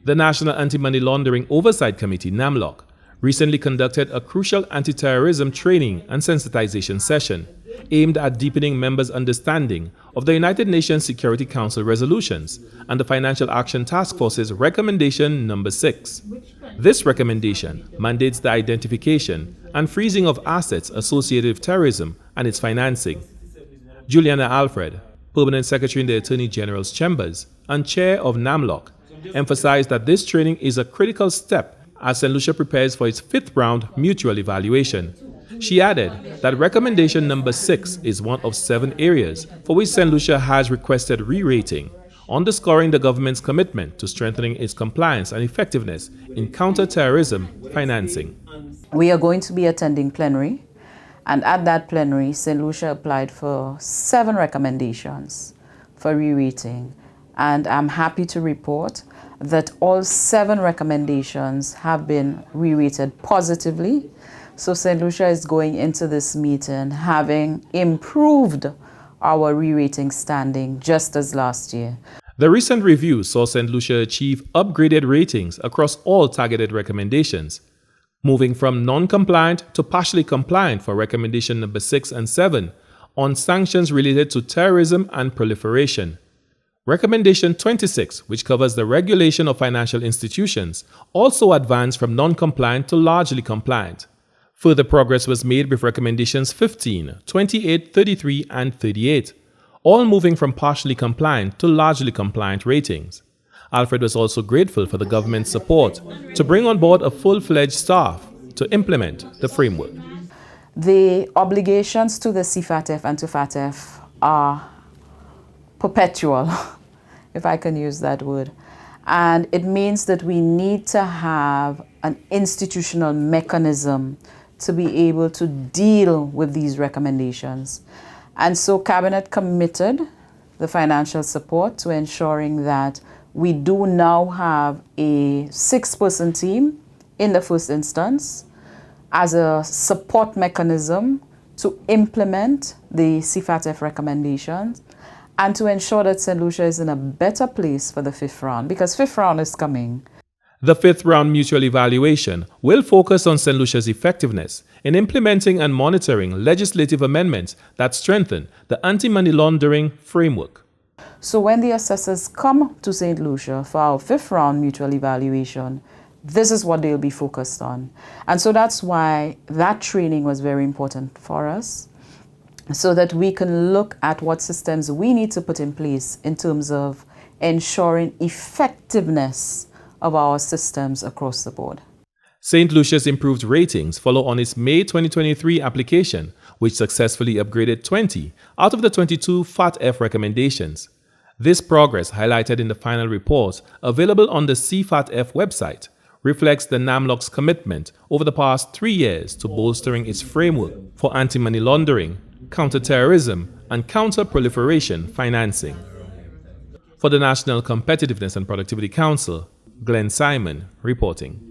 The National Anti-Money Laundering Oversight Committee, NAMLOC, recently conducted a crucial anti-terrorism training and sensitization session aimed at deepening members' understanding of the United Nations Security Council resolutions and the Financial Action Task Force's recommendation number 6. This recommendation mandates the identification and freezing of assets associated with terrorism and its financing. Juliana Alfred, Permanent Secretary in the Attorney General's Chambers and Chair of NAMLOC, emphasized that this training is a critical step as Saint Lucia prepares for its 5th round mutual evaluation. She added that recommendation number 6 is one of 7 areas for which Saint Lucia has requested re-rating, underscoring the government's commitment to strengthening its compliance and effectiveness in counter-terrorism financing. We are going to be attending plenary, and at that plenary, Saint Lucia applied for 7 recommendations for re-rating, and I'm happy to report that all 7 recommendations have been re-rated positively. So Saint Lucia is going into this meeting having improved our re-rating standing just as last year. The recent review saw Saint Lucia achieve upgraded ratings across all targeted recommendations, moving from non-compliant to partially compliant for recommendation number 6 and 7 on sanctions related to terrorism and proliferation. Recommendation 26, which covers the regulation of financial institutions, also advanced from non-compliant to largely compliant. Further progress was made with recommendations 15, 28, 33, and 38, all moving from partially compliant to largely compliant ratings. Alfred was also grateful for the government's support to bring on board a full-fledged staff to implement the framework. The obligations to the CFATF and to FATF are perpetual, if I can use that word. And it means that we need to have an institutional mechanism to be able to deal with these recommendations. And so Cabinet committed the financial support to ensuring that we do now have a 6-person team in the first instance as a support mechanism to implement the CFATF recommendations and to ensure that Saint Lucia is in a better place for the 5th round, because 5th round is coming. The 5th round mutual evaluation will focus on Saint Lucia's effectiveness in implementing and monitoring legislative amendments that strengthen the anti-money laundering framework. So when the assessors come to Saint Lucia for our 5th round mutual evaluation, this is what they'll be focused on. And so that's why that training was very important for us, so that we can look at what systems we need to put in place in terms of ensuring effectiveness of our systems across the board. Saint Lucia's improved ratings follow on its May 2023 application, which successfully upgraded 20 out of the 22 FATF recommendations. This progress, highlighted in the final report available on the CFATF website, reflects the NAMLOC's commitment over the past 3 years to bolstering its framework for anti-money laundering, counter-terrorism, and counter-proliferation financing. For the National Competitiveness and Productivity Council, Glenn Simon reporting.